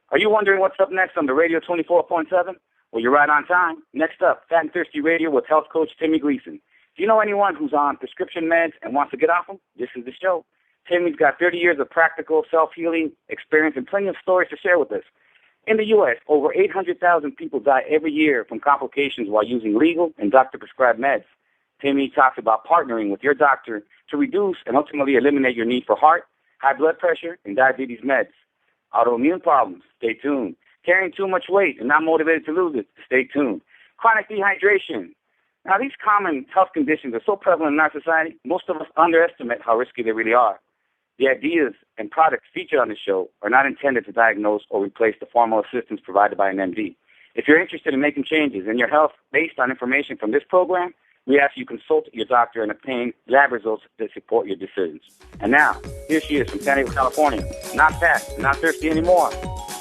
Are you wondering what's up next on the Radio 24.7? Well, you're right on time. Next up, Fat and Thirsty Radio with health coach Timi Gleason. Do you know anyone who's on prescription meds and wants to get off them? This is the show. Timi's got 30 years of practical self-healing experience and plenty of stories to share with us. In the U.S., over 800,000 people die every year from complications while using legal and doctor-prescribed meds. Timi talks about partnering with your doctor to reduce and ultimately eliminate your need for heart, high blood pressure, and diabetes meds. Autoimmune problems, stay tuned. Carrying too much weight and not motivated to lose it, stay tuned. Chronic dehydration. Now, these common health conditions are so prevalent in our society, most of us underestimate how risky they really are. The ideas and products featured on the show are not intended to diagnose or replace the formal assistance provided by an MD. If you're interested in making changes in your health based on information from this program, we ask you consult your doctor and obtain lab results that support your decisions. And now, here she is from San Diego, California. Not fat, not thirsty anymore.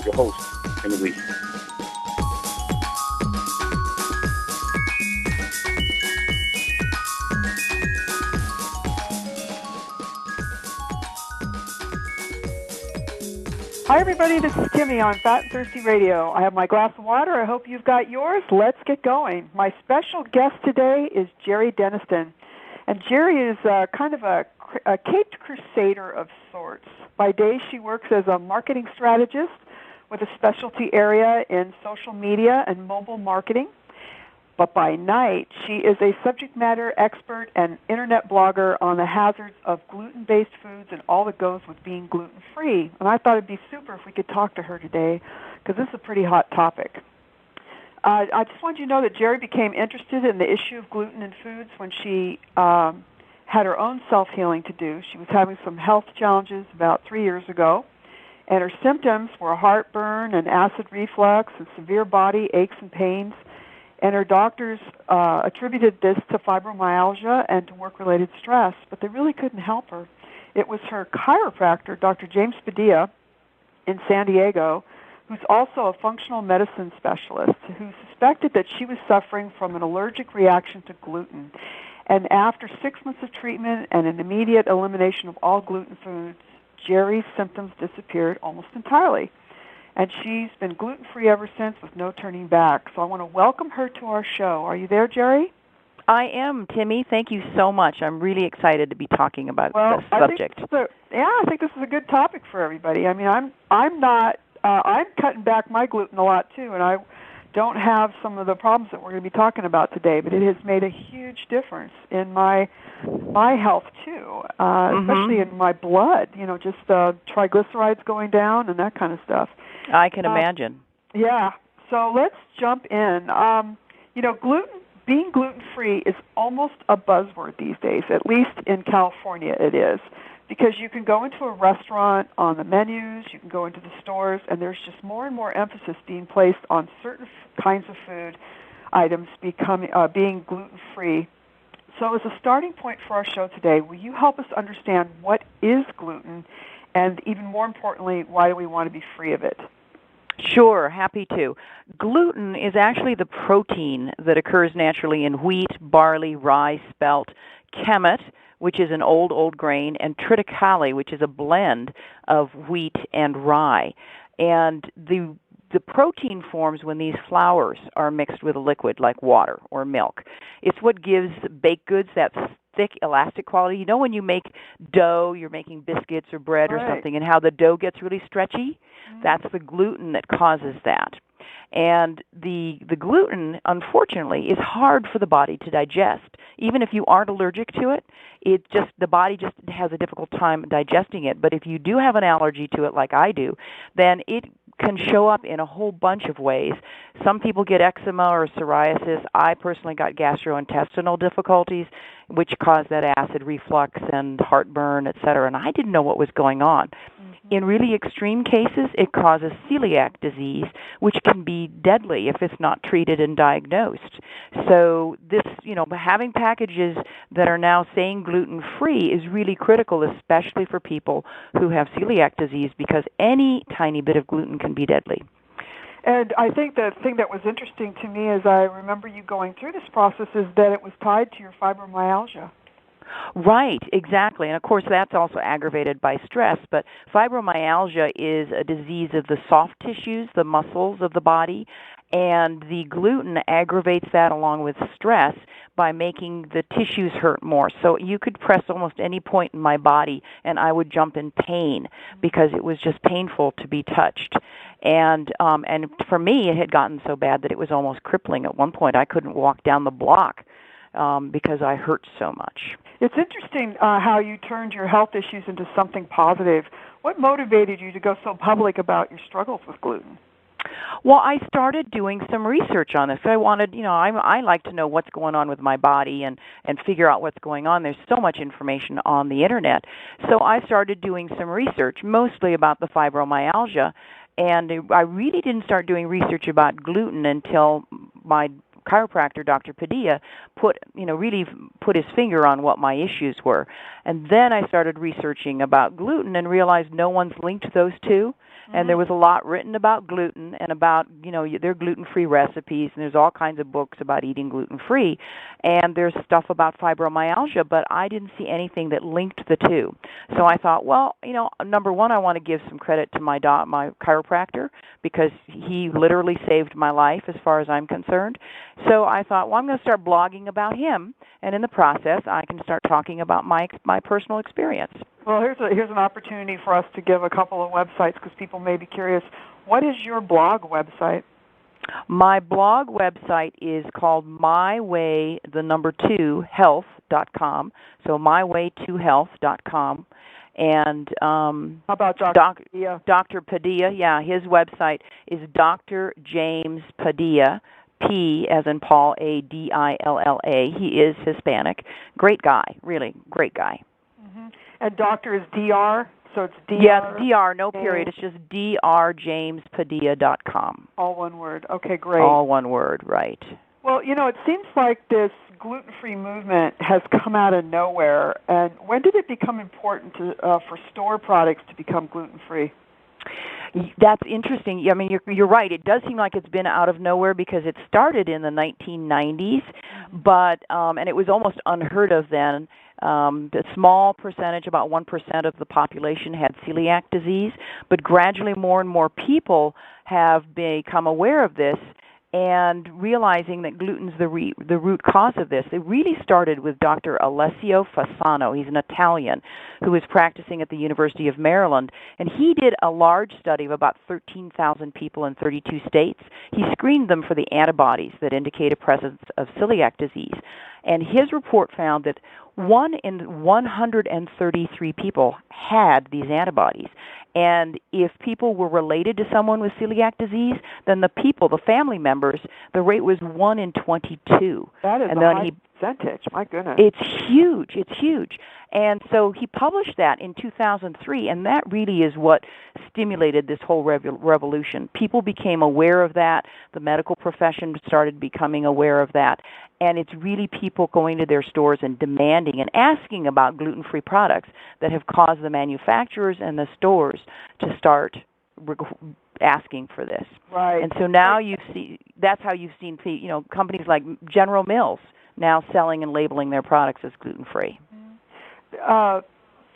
Your host, Timi Gleason. Hi, everybody. This is Timi on Fat and Thirsty Radio. I have my glass of water. I hope you've got yours. Let's get going. My special guest today is Jerry Denniston. And Jerry is kind of a caped crusader of sorts. By day, she works as a marketing strategist with a specialty area in social media and mobile marketing. But by night, she is a subject matter expert and internet blogger on the hazards of gluten-based foods and all that goes with being gluten-free. And I thought it'd be super if we could talk to her today, because this is a pretty hot topic. I just wanted you to know that Jerry became interested in the issue of gluten in foods when she had her own self-healing to do. She was having some health challenges about 3 years ago, and her symptoms were heartburn and acid reflux and severe body aches and pains. And her doctors attributed this to fibromyalgia and to work-related stress, but they really couldn't help her. It was her chiropractor, Dr. James Padilla, in San Diego, who's also a functional medicine specialist, who suspected that she was suffering from an allergic reaction to gluten. And after 6 months of treatment and an immediate elimination of all gluten foods, Jerry's symptoms disappeared almost entirely. And she's been gluten-free ever since with no turning back. So I want to welcome her to our show. Are you there, Jerry? I am, Timi. Thank you so much. I'm really excited to be talking about this subject. I think this is a good topic for everybody. I mean, I'm cutting back my gluten a lot too, and I don't have some of the problems that we're going to be talking about today. But it has made a huge difference in my health too, especially in my blood. You know, just triglycerides going down and that kind of stuff. I can imagine. Yeah. So let's jump in. Being gluten-free is almost a buzzword these days, at least in California it is, because you can go into a restaurant on the menus, you can go into the stores, and there's just more and more emphasis being placed on certain kinds of food items being gluten-free. So as a starting point for our show today, will you help us understand what is gluten, and even more importantly, why do we want to be free of it? Sure, happy to. Gluten is actually the protein that occurs naturally in wheat, barley, rye, spelt, kemet, which is an old grain, and triticale, which is a blend of wheat and rye. And the protein forms when these flours are mixed with a liquid like water or milk. It's what gives baked goods that thick, elastic quality. You know when you make dough, you're making biscuits or bread or something, and how the dough gets really stretchy? That's the gluten that causes that. And the gluten, unfortunately, is hard for the body to digest. Even if you aren't allergic to it, the body just has a difficult time digesting it. But if you do have an allergy to it, like I do, then it can show up in a whole bunch of ways. Some people get eczema or psoriasis. I personally got gastrointestinal difficulties, which caused that acid reflux and heartburn, etc., and I didn't know what was going on. In really extreme cases, it causes celiac disease, which can be deadly if it's not treated and diagnosed. So this, having packages that are now saying gluten-free is really critical, especially for people who have celiac disease, because any tiny bit of gluten can be deadly. And I think the thing that was interesting to me as I remember you going through this process is that it was tied to your fibromyalgia. Right, exactly. And of course, that's also aggravated by stress. But fibromyalgia is a disease of the soft tissues, the muscles of the body. And the gluten aggravates that along with stress by making the tissues hurt more. So you could press almost any point in my body and I would jump in pain because it was just painful to be touched. And for me, it had gotten so bad that it was almost crippling. At one point, I couldn't walk down the block because I hurt so much. It's interesting how you turned your health issues into something positive. What motivated you to go so public about your struggles with gluten? Well, I started doing some research on this. I wanted, I like to know what's going on with my body and figure out what's going on. There's so much information on the Internet. So I started doing some research, mostly about the fibromyalgia, and I really didn't start doing research about gluten until my chiropractor, Dr. Padilla, really put his finger on what my issues were. And then I started researching about gluten and realized no one's linked those two. And there was a lot written about gluten and about, their gluten-free recipes, and there's all kinds of books about eating gluten-free. And there's stuff about fibromyalgia, but I didn't see anything that linked the two. So I thought, well, number one, I want to give some credit to my chiropractor because he literally saved my life as far as I'm concerned. So I thought, well, I'm going to start blogging about him, and in the process, I can start talking about my personal experience. Well, here's an opportunity for us to give a couple of websites because people may be curious. What is your blog website? My blog website is called myway2health.com. So myway2health.com. And how about Dr. Padilla? Dr. Padilla, yeah, his website is Dr. James Padilla, P as in Paul, A-D-I-L-L-A. He is Hispanic. Great guy, really great guy. And doctor is DR, so it's DR? Yeah, DR, no period. It's just drjamespadilla.com. All one word. Okay, great. All one word, right. Well, it seems like this gluten-free movement has come out of nowhere. And when did it become important for store products to become gluten-free? That's interesting. I mean, you're right. It does seem like it's been out of nowhere because it started in the 1990s, but and it was almost unheard of then. A small percentage, about 1% of the population had celiac disease, but gradually more and more people have become aware of this and realizing that gluten's the root cause of this. It really started with Dr. Alessio Fasano. He's an Italian who was practicing at the University of Maryland, and he did a large study of about 13,000 people in 32 states. He screened them for the antibodies that indicate a presence of celiac disease, and his report found that 1 in 133 people had these antibodies. And if people were related to someone with celiac disease, then the family members, the rate was 1 in 22. That is a high percentage. My goodness. It's huge. It's huge. And so he published that in 2003, and that really is what stimulated this whole revolution. People became aware of that. The medical profession started becoming aware of that. And it's really people going to their stores and demanding and asking about gluten-free products that have caused the manufacturers and the stores to start asking for this. Right. And so now that's how you've seen companies like General Mills now selling and labeling their products as gluten-free.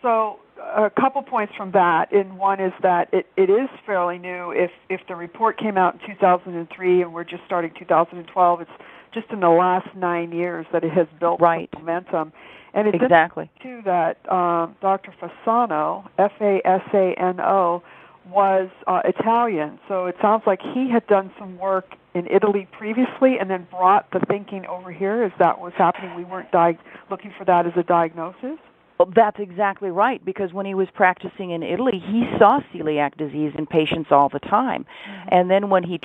So a couple points from that. And one is that it is fairly new. If the report came out in 2003 and we're just starting 2012, it's just in the last 9 years that it has built momentum. And it's exactly too that Dr. Fasano, Fasano, was Italian. So it sounds like he had done some work in Italy previously and then brought the thinking over here. Is that what's happening? We weren't looking for that as a diagnosis? Well, that's exactly right, because when he was practicing in Italy, he saw celiac disease in patients all the time. Mm-hmm. And then when he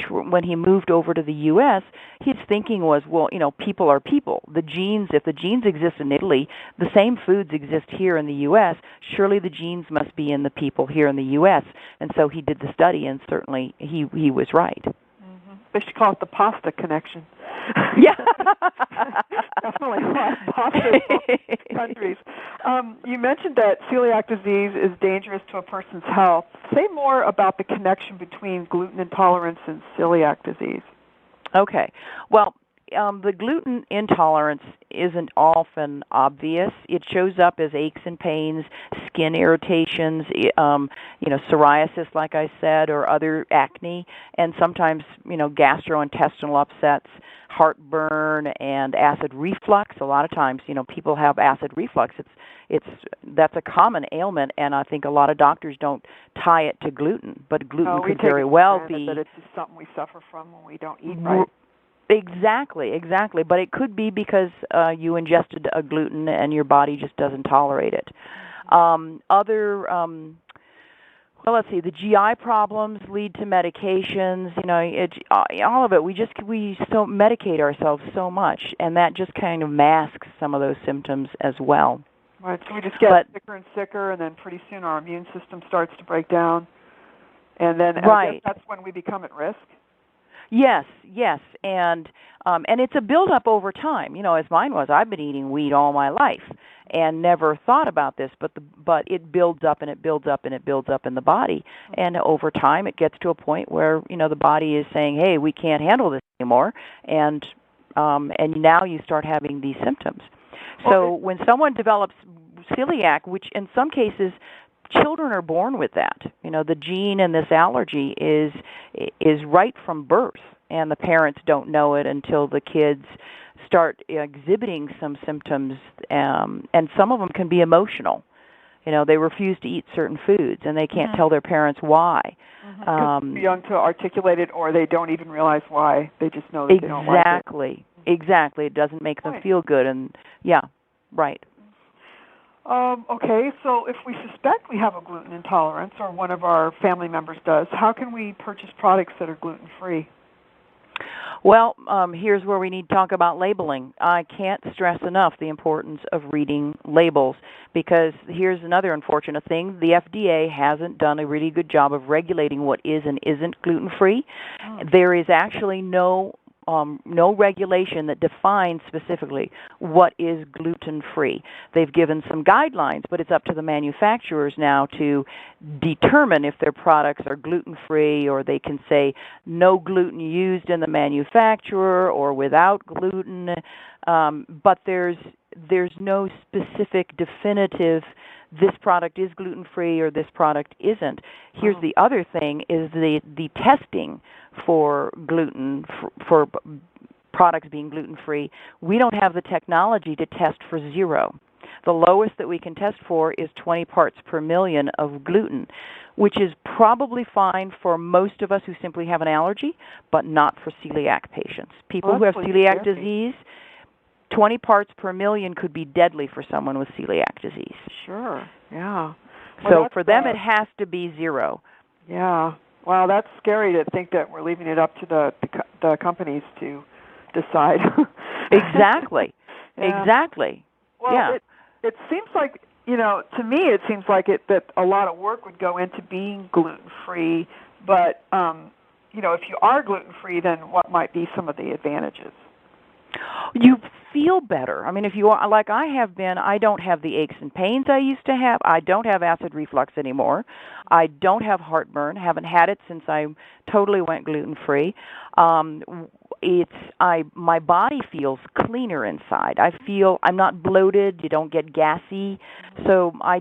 moved over to the U.S., his thinking was, well, people are people. If the genes exist in Italy, the same foods exist here in the U.S., surely the genes must be in the people here in the U.S. And so he did the study, and certainly he was right. Mm-hmm. They should call it the pasta connection. Yeah. Definitely a lot of pasta countries. You mentioned that celiac disease is dangerous to a person's health. Say more about the connection between gluten intolerance and celiac disease. Okay. Well, the gluten intolerance isn't often obvious. It shows up as aches and pains, skin irritations, psoriasis, like I said, or other acne, and sometimes, gastrointestinal upsets, heartburn, and acid reflux. A lot of times, people have acid reflux. That's a common ailment, and I think a lot of doctors don't tie it to gluten, but gluten could very well be that it's just something we suffer from when we don't eat right. Exactly. But it could be because you ingested a gluten and your body just doesn't tolerate it. Let's see. The GI problems lead to medications. All of it. We so medicate ourselves so much, and that just kind of masks some of those symptoms as well. Right. So we just get sicker and sicker, and then pretty soon our immune system starts to break down, and then I guess that's when we become at risk. Yes, and it's a build-up over time. As mine was. I've been eating wheat all my life and never thought about this, but it builds up and it builds up and it builds up in the body, and over time it gets to a point where the body is saying, "Hey, we can't handle this anymore," and now you start having these symptoms. So when someone develops celiac, which in some cases children are born with that. The gene in this allergy is right from birth, and the parents don't know it until the kids start exhibiting some symptoms, and some of them can be emotional. They refuse to eat certain foods, and they can't tell their parents why. They're young to articulate it, or they don't even realize why. They just know that they don't like it. Exactly. It doesn't make them feel good, and right. Okay, so if we suspect we have a gluten intolerance, or one of our family members does, how can we purchase products that are gluten-free? Well, here's where we need to talk about labeling. I can't stress enough the importance of reading labels, because here's another unfortunate thing. The FDA hasn't done a really good job of regulating what is and isn't gluten-free. There is actually no regulation that defines specifically what is gluten-free. They've given some guidelines, but it's up to the manufacturers now to determine if their products are gluten-free, or they can say no gluten used in the manufacturer or without gluten, but there's no specific definitive this product is gluten-free or this product isn't. Here's the other thing is the testing for gluten, for products being gluten-free. We don't have the technology to test for zero. The lowest that we can test for is 20 parts per million of gluten, which is probably fine for most of us who simply have an allergy, but not for celiac patients. People who have celiac disease, 20 parts per million could be deadly for someone with celiac disease. Sure, yeah. So for them, it has to be zero. Yeah. Well, that's scary to think that we're leaving it up to the companies to decide. Exactly. Yeah. Exactly. Well, it seems like, to me it seems like that a lot of work would go into being gluten-free, but, if you are gluten-free, then what might be some of the advantages? You feel better. I mean, if you are, like I have been, I don't have the aches and pains I used to have. I don't have acid reflux anymore. I don't have heartburn. Haven't had it since I totally went gluten-free. My body feels cleaner inside. I'm not bloated. You don't get gassy. So I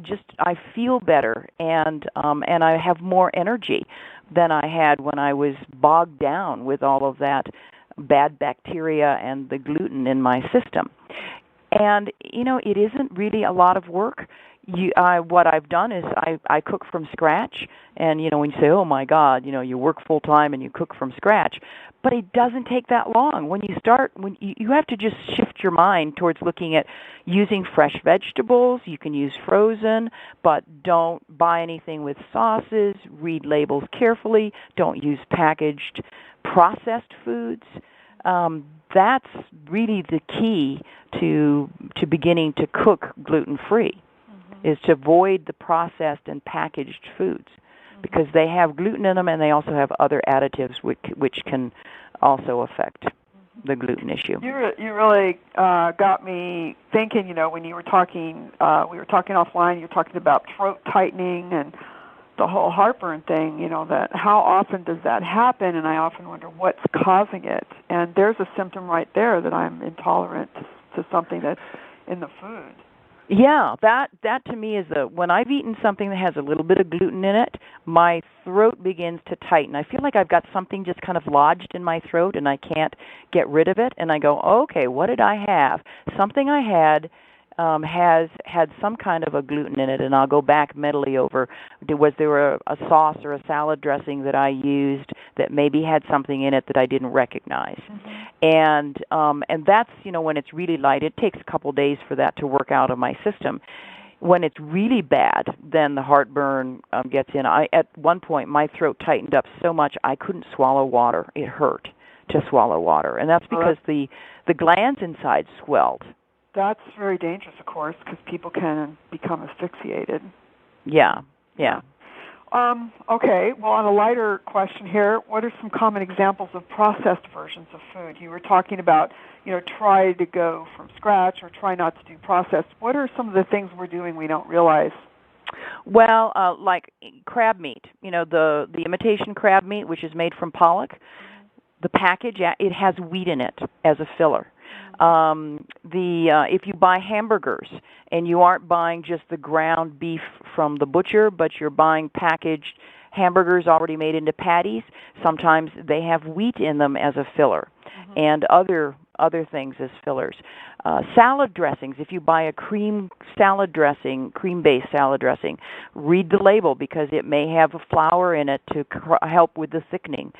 feel better, and I have more energy than I had when I was bogged down with all of that bad bacteria and the gluten in my system. And, it isn't really a lot of work. What I've done is I cook from scratch, and, when you say, oh, my God, you work full-time and you cook from scratch, but it doesn't take that long. When you have to just shift your mind towards looking at using fresh vegetables. You can use frozen, but don't buy anything with sauces. Read labels carefully. Don't use packaged processed foods. That's really the key to beginning to cook gluten-free, is to avoid the processed and packaged foods, because they have gluten in them, and they also have other additives which can also affect the gluten issue. You really got me thinking. When you were talking, we were talking offline. You were talking about throat tightening, and the whole heartburn thing, that how often does that happen, and I often wonder what's causing it. And there's a symptom right there that I'm intolerant to something that's in the food. Yeah, that to me is when I've eaten something that has a little bit of gluten in it, my throat begins to tighten. I feel like I've got something just kind of lodged in my throat and I can't get rid of it. And I go, okay, what did I have? Something I had has had some kind of a gluten in it, and I'll go back mentally over, was there a sauce or a salad dressing that I used that maybe had something in it that I didn't recognize? Mm-hmm. And that's, when it's really light, it takes a couple days for that to work out of my system. When it's really bad, then the heartburn gets in. At one point, my throat tightened up so much I couldn't swallow water. It hurt to swallow water, and that's because the glands inside swelled. That's very dangerous, of course, because people can become asphyxiated. Yeah. Okay, well, on a lighter question here, what are some common examples of processed versions of food? You were talking about, try to go from scratch or try not to do processed. What are some of the things we're doing we don't realize? Well, like crab meat, the imitation crab meat, which is made from pollock, the package, it has wheat in it as a filler. If you buy hamburgers and you aren't buying just the ground beef from the butcher, but you're buying packaged hamburgers already made into patties, sometimes they have wheat in them as a filler, and other things as fillers. Salad dressings, if you buy a cream-based salad dressing, read the label because it may have a flour in it to help with the thickening,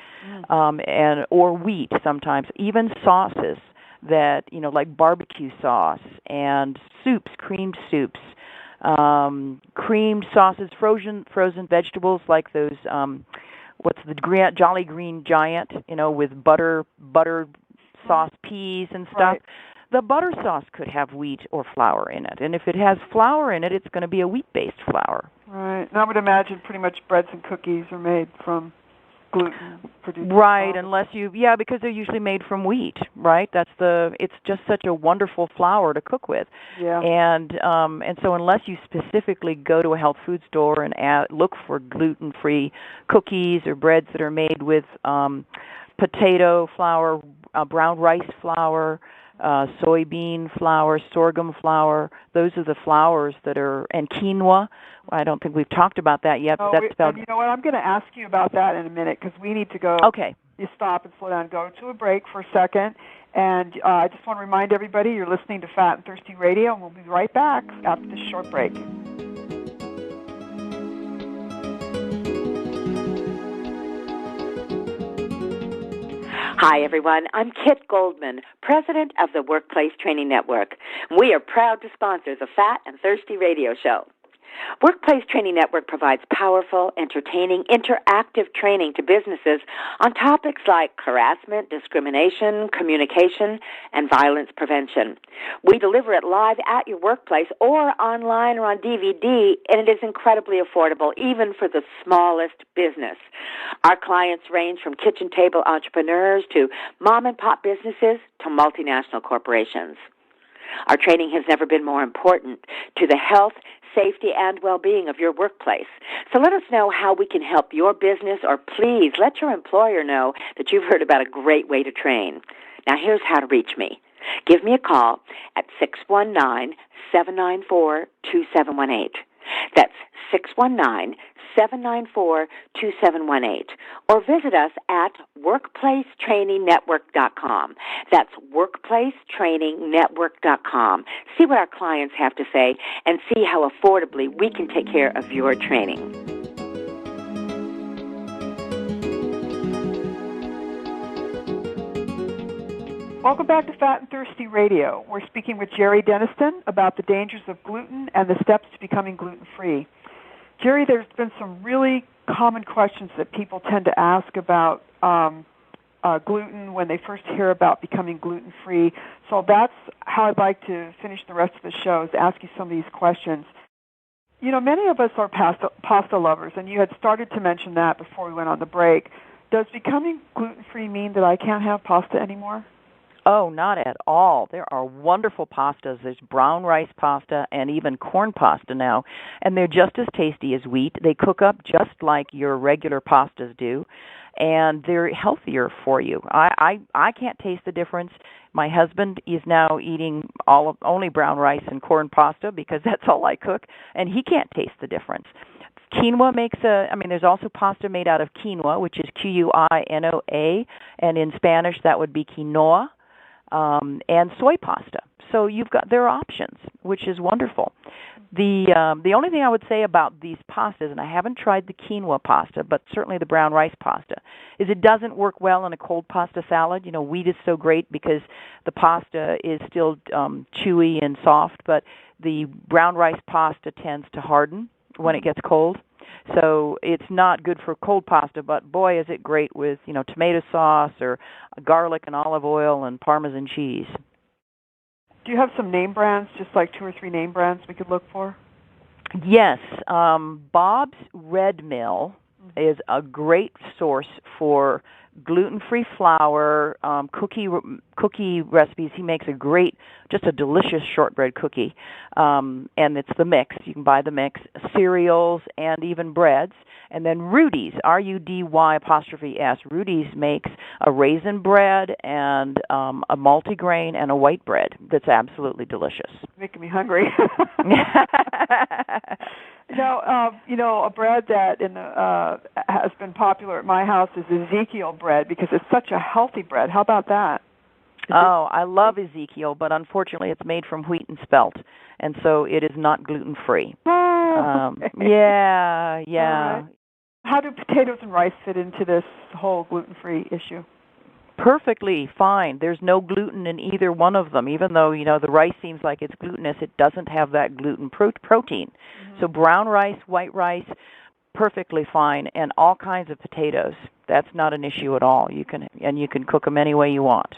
or wheat sometimes, even sauces that, like barbecue sauce and soups, creamed soups, creamed sauces, frozen vegetables like those, what's the Jolly Green Giant, with butter sauce peas and stuff. Right. The butter sauce could have wheat or flour in it, and if it has flour in it, it's going to be a wheat-based flour. Right, and I would imagine pretty much breads and cookies are made from gluten-produced. Right, unless because they're usually made from wheat, right? It's just such a wonderful flour to cook with. Yeah. And so unless you specifically go to a health food store and look for gluten-free cookies or breads that are made with potato flour, brown rice flour, soybean flour, sorghum flour, those are the flours that are, and quinoa. I don't think we've talked about that yet. But that's about. You know what? I'm going to ask you about that in a minute because we need to go. Okay. You stop and slow down. Go to a break for a second. And I just want to remind everybody you're listening to Fat and Thirsty Radio, and we'll be right back after this short break. Hi, everyone. I'm Kit Goldman, president of the Workplace Training Network. We are proud to sponsor the Fat and Thirsty Radio Show. Workplace Training Network provides powerful, entertaining, interactive training to businesses on topics like harassment, discrimination, communication, and violence prevention. We deliver it live at your workplace or online or on DVD, and it is incredibly affordable, even for the smallest business. Our clients range from kitchen table entrepreneurs to mom-and-pop businesses to multinational corporations. Our training has never been more important to the health, safety, and well-being of your workplace. So let us know how we can help your business, or please let your employer know that you've heard about a great way to train. Now, here's how to reach me. Give me a call at 619-794-2718. That's 619-794-2718. Or visit us at workplacetrainingnetwork.com. That's workplacetrainingnetwork.com. See what our clients have to say and see how affordably we can take care of your training. Welcome back to Fat and Thirsty Radio. We're speaking with Jerry Denniston about the dangers of gluten and the steps to becoming gluten-free. Jerry, there's been some really common questions that people tend to ask about gluten when they first hear about becoming gluten-free. So that's how I'd like to finish the rest of the show, is ask you some of these questions. Many of us are pasta lovers, and you had started to mention that before we went on the break. Does becoming gluten-free mean that I can't have pasta anymore? Oh, not at all. There are wonderful pastas. There's brown rice pasta and even corn pasta now, and they're just as tasty as wheat. They cook up just like your regular pastas do, and they're healthier for you. I can't taste the difference. My husband is now eating only brown rice and corn pasta because that's all I cook, and he can't taste the difference. Quinoa there's also pasta made out of quinoa, which is Quinoa, and in Spanish that would be quinoa, and soy pasta. So there are options, which is wonderful. The only thing I would say about these pastas, and I haven't tried the quinoa pasta, but certainly the brown rice pasta, is it doesn't work well in a cold pasta salad. Wheat is so great because the pasta is still chewy and soft, but the brown rice pasta tends to harden when it gets cold. So it's not good for cold pasta, but boy, is it great with, tomato sauce or garlic and olive oil and Parmesan cheese. Do you have some name brands, just like 2 or 3 name brands we could look for? Yes. Bob's Red Mill is a great source for gluten-free flour, cookie recipes. He makes just a delicious shortbread cookie, and it's the mix. You can buy the mix, cereals, and even breads. And then Rudy's, RUDY''S. Rudy's makes a raisin bread and a multigrain and a white bread that's absolutely delicious. Making me hungry. A bread that has been popular at my house is Ezekiel Bread because it's such a healthy bread. How about that? I love Ezekiel, but unfortunately it's made from wheat and spelt, and so it is not gluten-free. Oh, okay. Yeah. Right. How do potatoes and rice fit into this whole gluten-free issue? Perfectly fine. There's no gluten in either one of them. Even though, the rice seems like it's glutinous, it doesn't have that gluten protein. Mm-hmm. So brown rice, white rice, perfectly fine, and all kinds of potatoes. That's not an issue at all. You can cook them any way you want.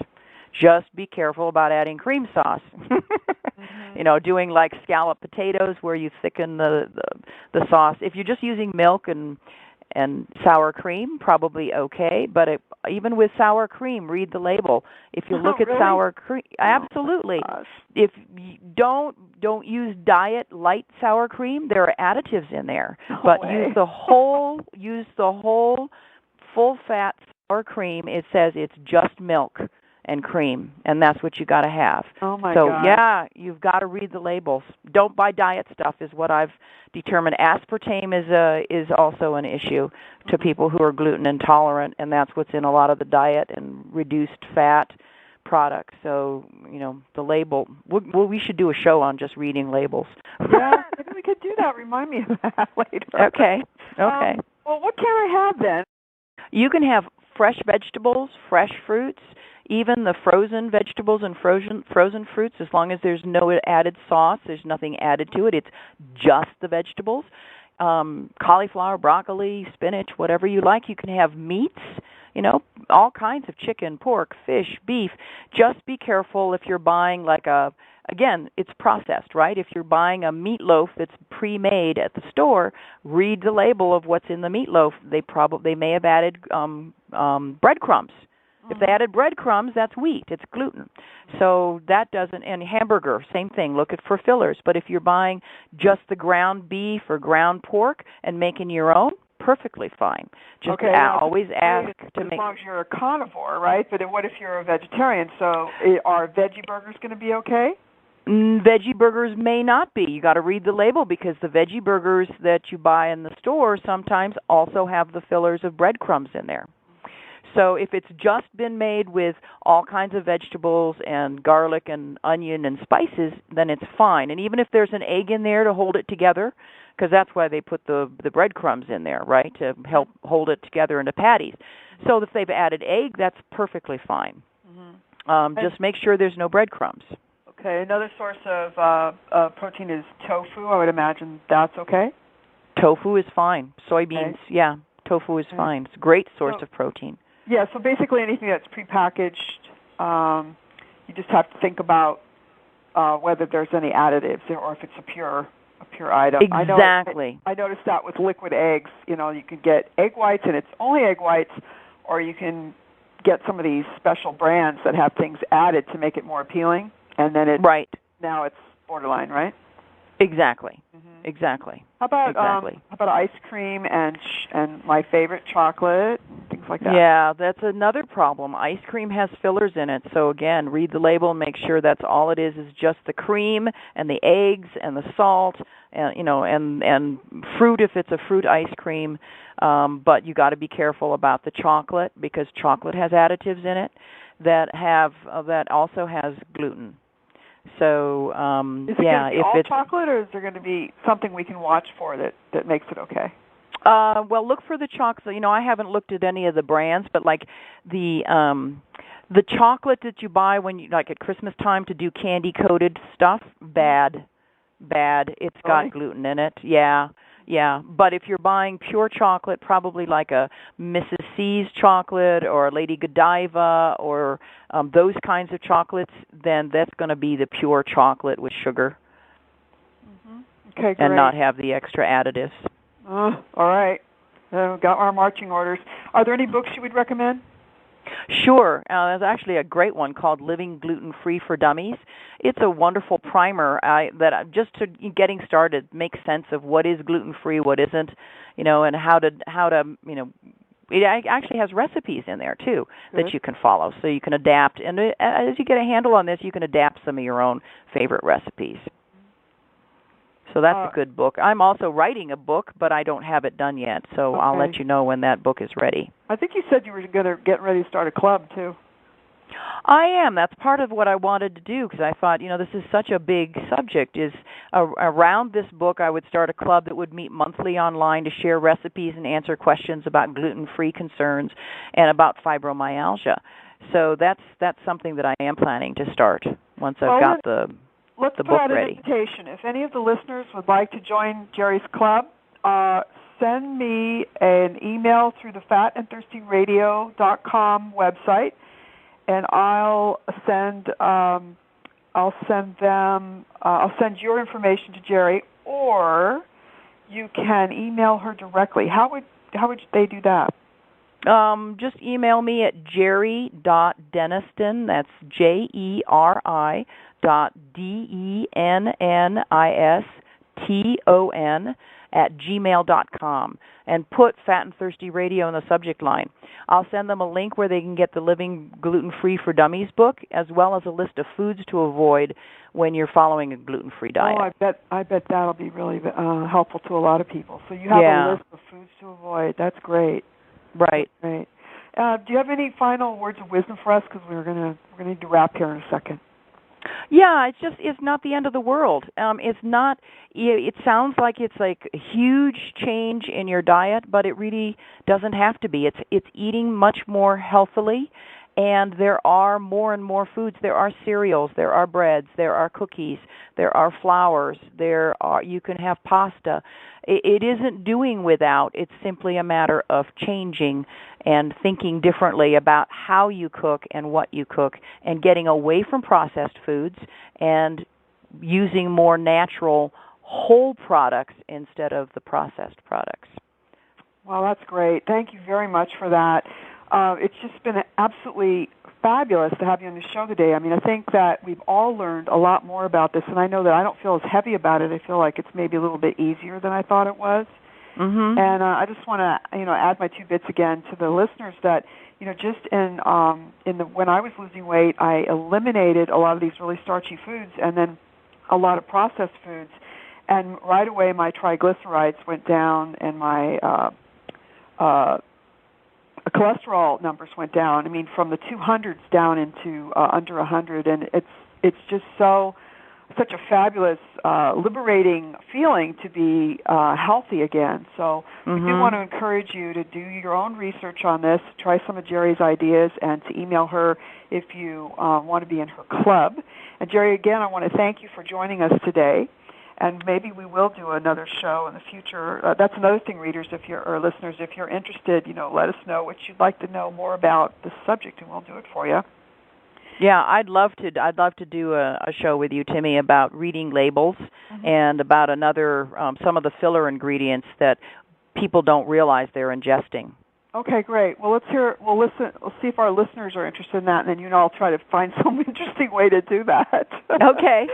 Just be careful about adding cream sauce. Mm-hmm. Doing like scalloped potatoes where you thicken the sauce. If you're just using milk and sour cream, probably okay. But even with sour cream, read the label. If you look at sour cream, absolutely. If you don't use diet light sour cream, there are additives in there. But use the whole full fat sour cream. It says it's just milk and cream, and that's what you got to have. Oh my God. So yeah, you've got to read the labels. Don't buy diet stuff is what I've determined. Aspartame is also an issue to people who are gluten intolerant, and that's what's in a lot of the diet and reduced fat products. So, the label, we should do a show on just reading labels. Yeah, maybe we could do that. Remind me of that later. Okay. Well, what can I have then? You can have fresh vegetables, fresh fruits, even the frozen vegetables and frozen fruits, as long as there's no added sauce, there's nothing added to it. It's just the vegetables. Cauliflower, broccoli, spinach, whatever you like. You can have meats, all kinds of chicken, pork, fish, beef. Just be careful if you're buying again, it's processed, right? If you're buying a meatloaf that's pre-made at the store, read the label of what's in the meatloaf. They may have added breadcrumbs. If they added breadcrumbs, that's wheat. It's gluten. So that doesn't, and hamburger, same thing. Look for fillers. But if you're buying just the ground beef or ground pork and making your own, perfectly fine. Just always ask to make. As long as you're a carnivore, right? But what if you're a vegetarian? So are Veggie Burgers going to be okay? Veggie Burgers may not be. You got to read the label because the Veggie Burgers that you buy in the store sometimes also have the fillers of breadcrumbs in there. So if it's just been made with all kinds of vegetables and garlic and onion and spices, then it's fine. And even if there's an egg in there to hold it together, because that's why they put the breadcrumbs in there, right, to help hold it together into patties. So if they've added egg, that's perfectly fine. Mm-hmm. Just make sure there's no breadcrumbs. Okay. Another source of protein is tofu. I would imagine that's okay? Tofu is fine. Soybeans, yeah. Tofu is fine. It's a great source of protein. Yeah, so basically anything that's prepackaged, you just have to think about whether there's any additives or if it's a pure item. Exactly. I noticed that with liquid eggs. You can get egg whites, and it's only egg whites, or you can get some of these special brands that have things added to make it more appealing, and then now it's borderline, right? Exactly. Exactly. How about ice cream and my favorite, chocolate, things like that? Yeah, that's another problem. Ice cream has fillers in it, so again, read the label and make sure that's all it is just the cream and the eggs and the salt, and and fruit if it's a fruit ice cream. But you got to be careful about the chocolate because chocolate has additives in it that also has gluten. So is it going to be all chocolate, or is there going to be something we can watch for that makes it okay? Well, look for the chocolate. I haven't looked at any of the brands, but like the chocolate that you buy when you like at Christmas time to do candy coated stuff, bad. It's got gluten in it. Yeah. But if you're buying pure chocolate, probably like a Mrs. C's chocolate or Lady Godiva or those kinds of chocolates, then that's going to be the pure chocolate with sugar. Okay, great. And not have the extra additives. All right. We've got our marching orders. Are there any books you would recommend? Sure. There's actually a great one called Living Gluten-Free for Dummies. It's a wonderful primer that just to getting started makes sense of what is gluten-free, what isn't, and how to it actually has recipes in there, too, that you can follow so you can adapt. And as you get a handle on this, you can adapt some of your own favorite recipes. So that's a good book. I'm also writing a book, but I don't have it done yet, so I'll let you know when that book is ready. I think you said you were going to get ready to start a club, too. I am. That's part of what I wanted to do because I thought, this is such a big subject. Around this book, I would start a club that would meet monthly online to share recipes and answer questions about gluten-free concerns and about fibromyalgia. So that's something that I am planning to start once I've got the Let's put out ready. An invitation. If any of the listeners would like to join Jerry's club, send me an email through the fatandthirstyradio.com website, and I'll send your information to Jerry, or you can email her directly. How would they do that? Just email me at jerry.denniston. That's JERI.DENNISTON @gmail.com and put Fat and Thirsty Radio in the subject line. I'll send them a link where they can get the Living Gluten-Free for Dummies book, as well as a list of foods to avoid when you're following a gluten-free diet. Oh, I bet that'll be really helpful to a lot of people. So you have a list of foods to avoid. That's great. Right. Great. Do you have any final words of wisdom for us? Because we're gonna need to wrap here in a second. Yeah, it's not the end of the world. It's not. It sounds like it's like a huge change in your diet, but it really doesn't have to be. It's eating much more healthily, and there are more and more foods. There are cereals, there are breads, there are cookies, there are flours. You can have pasta. It isn't doing without. It's simply a matter of changing and thinking differently about how you cook and what you cook and getting away from processed foods and using more natural whole products instead of the processed products. Well, that's great. Thank you very much for that. It's just been absolutely fabulous to have you on the show today. I mean, I think that we've all learned a lot more about this, and I know that I don't feel as heavy about it. I feel like it's maybe a little bit easier than I thought it was. Mm-hmm. And I just want to, add my 2 bits again to the listeners that, just when I was losing weight, I eliminated a lot of these really starchy foods and then a lot of processed foods, and right away my triglycerides went down and my cholesterol numbers went down. I mean, from the 200s down into under 100, and it's just such a fabulous, liberating feeling to be healthy again. So we do want to encourage you to do your own research on this, try some of Jerry's ideas, and to email her if you want to be in her club. And Jerry, again, I want to thank you for joining us today. And maybe we will do another show in the future. That's another thing, readers, or listeners, if you're interested, let us know what you'd like to know more about this subject, and we'll do it for you. Yeah, I'd love to do a show with you, Timi, about reading labels and about some of the filler ingredients that people don't realize they're ingesting. Okay, great. Well, we'll listen. We'll see if our listeners are interested in that, and then you and I'll try to find some interesting way to do that. Okay,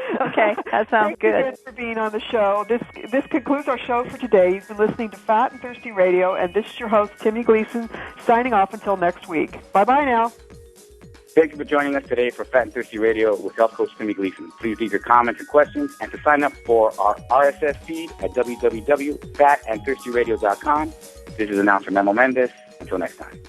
that sounds good. Thank you for being on the show. This concludes our show for today. You've been listening to Fat and Thirsty Radio, and this is your host, Timi Gleason, signing off until next week. Bye-bye now. Thank you for joining us today for Fat and Thirsty Radio with health coach Timi Gleason. Please leave your comments and questions, and to sign up for our RSS feed at www.fatandthirstyradio.com. This is announcer Memo Mendez. Until next time.